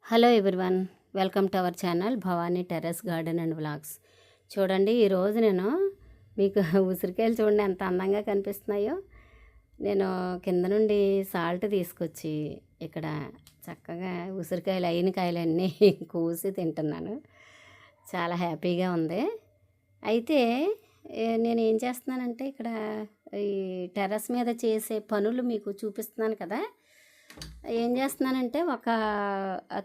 Hello everyone, welcome to our channel Bhavani terrace garden and vlogs. చూడండి, ఈరోజు నేను మీకు ఉసిరికాయలు చూడండి ఎంత అందంగా కనిపిస్తున్నాయో. నేను కింద నుండి సాల్ట్ తీసుకొచ్చి ఇక్కడ చక్కగా ఉసిరికాయలు అయిన కాయలన్నీ కోసి తింటున్నాను. చాలా హ్యాపీగా ఉంది. అయితే నేను ఏం చేస్తున్నానంటే ఇక్కడ ఈ టెర్రస్ మీద చేసే పనులు మీకు చూపిస్తున్నాను కదా. ఏం చేస్తున్నానంటే ఒక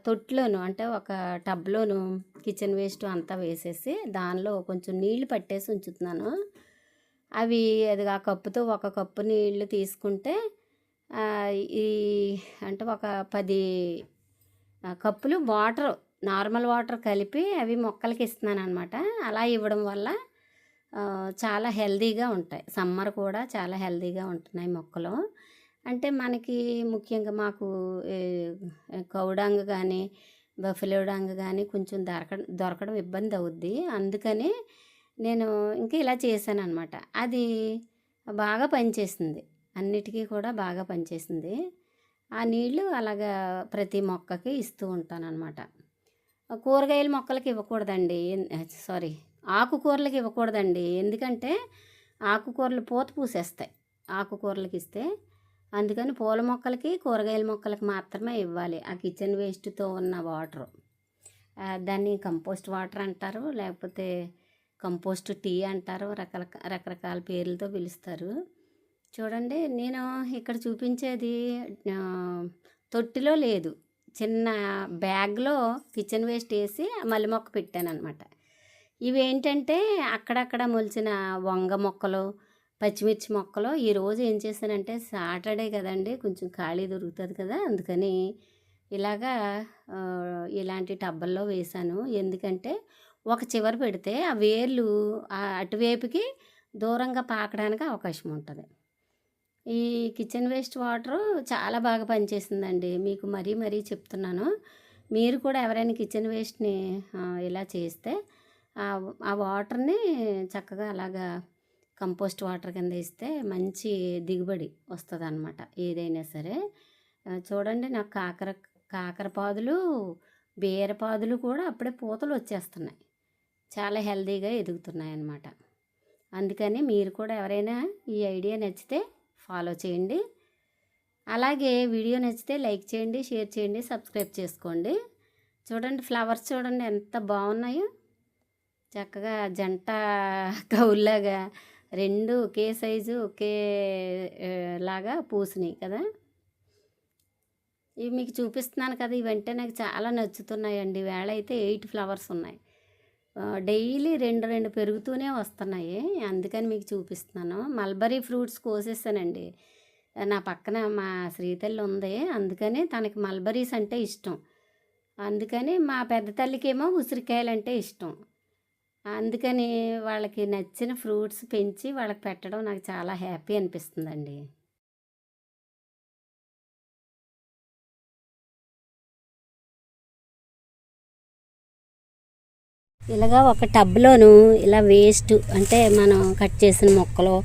తొట్లోను అంటే ఒక టబ్లోను కిచెన్ వేస్ట్ అంతా వేసేసి దానిలో కొంచెం నీళ్లు పట్టేసి ఉంచుతున్నాను. అవి అది ఆ కప్పుతో ఒక కప్పు నీళ్లు తీసుకుంటే ఈ అంటే ఒక 10 కప్పులు వాటర్, నార్మల్ వాటర్ కలిపి అవి మొక్కలకి ఇస్తున్నాను అనమాట. అలా ఇవ్వడం వల్ల చాలా హెల్తీగా ఉంటాయి. సమ్మర్ కూడా చాలా హెల్తీగా ఉంటున్నాయి మొక్కలు. అంటే మనకి ముఖ్యంగా మాకు కౌడాంగ్ కానీ బఫెలో డాంగ్ కానీ కొంచెం దొరకడం ఇబ్బంది అవుద్ది. అందుకని నేను ఇంకా ఇలా చేశాను అనమాట. అది బాగా పనిచేసింది, అన్నిటికీ కూడా బాగా పనిచేసింది. ఆ నీళ్ళు అలాగా ప్రతి మొక్కకి ఇస్తూ ఉంటాను అనమాట. కూరగాయల మొక్కలకి ఇవ్వకూడదండి, ఆకుకూరలకి ఇవ్వకూడదండి. ఎందుకంటే ఆకుకూరలు పూత పూసేస్తాయి ఆకుకూరలకి ఇస్తే. అందుకని పూల మొక్కలకి కూరగాయల మొక్కలకి మాత్రమే ఇవ్వాలి ఆ కిచెన్ వేస్ట్తో ఉన్న వాటరు. దాన్ని కంపోస్ట్ వాటర్ అంటారు, లేకపోతే కంపోస్ట్ టీ అంటారు, రకరకాల పేర్లతో పిలుస్తారు. చూడండి, నేను ఇక్కడ చూపించేది తొట్టిలో లేదు, చిన్న బ్యాగ్లో కిచెన్ వేస్ట్ వేసి మల్లె మొక్క పెట్టాను అనమాట. ఇవేంటంటే అక్కడక్కడ మొలిచిన వంగ మొక్కలు, పచ్చిమిర్చి మొక్కలు. ఈరోజు ఏం చేశానంటే సాటర్డే కదండి, కొంచెం ఖాళీ దొరుకుతుంది కదా, అందుకని ఇలాగా ఇలాంటి టబ్బల్లో వేశాను. ఎందుకంటే ఒక చివర పెడితే ఆ వేర్లు అటువైపుకి దూరంగా పాకడానికి అవకాశం ఉంటుంది. ఈ కిచెన్ వేస్ట్ వాటరు చాలా బాగా పనిచేసిందండి. మీకు మరీ చెప్తున్నాను. మీరు కూడా ఎవరైనా కిచెన్ వేస్ట్ని ఇలా చేస్తే ఆ వాటర్ని చక్కగా అలాగా కంపోస్ట్ వాటర్ కింద ఇస్తే మంచి దిగుబడి వస్తుంది అన్నమాట ఏదైనా సరే. చూడండి, నాకు కాకరపాదులు, బీరపాదులు కూడా అప్పుడే పూతలు వచ్చేస్తున్నాయి, చాలా హెల్తీగా ఎదుగుతున్నాయి అన్నమాట. అందుకని మీరు కూడా ఎవరైనా ఈ ఐడియా నచ్చితే ఫాలో చేయండి. అలాగే వీడియో నచ్చితే లైక్ చేయండి, షేర్ చేయండి, సబ్స్క్రైబ్ చేసుకోండి. చూడండి, ఫ్లవర్స్ చూడండి ఎంత బాగున్నాయో. చక్కగా జంట కౌల్లాగా రెండు ఒకే సైజు ఒకే లాగా పూసినాయి కదా. ఇవి మీకు చూపిస్తున్నాను కదా, ఇవంటే నాకు చాలా నచ్చుతున్నాయండి. వేళ అయితే 8 ఫ్లవర్స్ ఉన్నాయి. డైలీ రెండు పెరుగుతూనే వస్తున్నాయి, అందుకని మీకు చూపిస్తున్నాను. మల్బరీ ఫ్రూట్స్ కోసేసానండి. నా పక్కన మా శ్రీతల్లి ఉంది, అందుకని తనకి మల్బరీస్ అంటే ఇష్టం. అందుకని మా పెద్ద తల్లికేమో ఉసిరికాయలు అంటే ఇష్టం. అందుకని వాళ్ళకి నచ్చిన ఫ్రూట్స్ పెంచి వాళ్ళకి పెట్టడం నాకు చాలా హ్యాపీ అనిపిస్తుందండి. ఇలాగా ఒక టబ్లోను ఇలా వేస్ట్ అంటే మనం కట్ చేసిన మొక్కలు,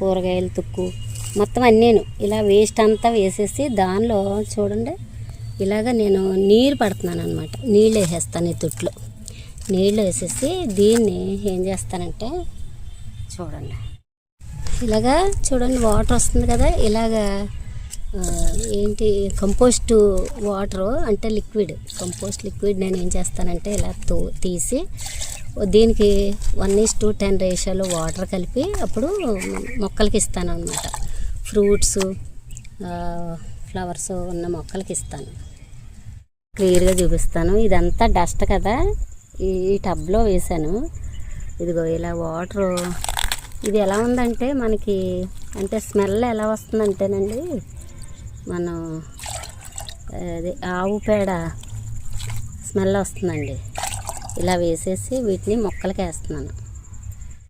కూరగాయల తుక్కు మొత్తం అన్నీను ఇలా వేస్ట్ అంతా వేసేసి దానిలో చూడండి ఇలాగ నేను నీరు పడుతున్నాను అనమాట. నీళ్ళు వేసేస్తాను ఈ తొట్లో. నీళ్ళు వేసేసి దీన్ని ఏం చేస్తానంటే చూడండి, ఇలాగా చూడండి వాటర్ వస్తుంది కదా. ఇలాగా ఏంటి కంపోస్ట్ వాటరు అంటే కంపోస్ట్ లిక్విడ్ నేను ఏం చేస్తానంటే ఇలా తీసి దీనికి 1:10 రేషియోలో వాటర్ కలిపి అప్పుడు మొక్కలకి ఇస్తాను అనమాట. ఫ్రూట్స్, ఫ్లవర్స్ ఉన్న మొక్కలకి ఇస్తాను. క్లియర్గా చూపిస్తాను. ఇదంతా డస్ట్ కదా, ఈ టబ్లో వేసాను. ఇదిగో ఇలా వాటరు. ఇది ఎలా ఉందంటే మనకి అంటే స్మెల్ ఎలా వస్తుందంటేనండి, మనం అది ఆవు పేడ స్మెల్ వస్తుందండి. ఇలా వేసేసి వీటిని మొక్కలకి వేస్తున్నాను.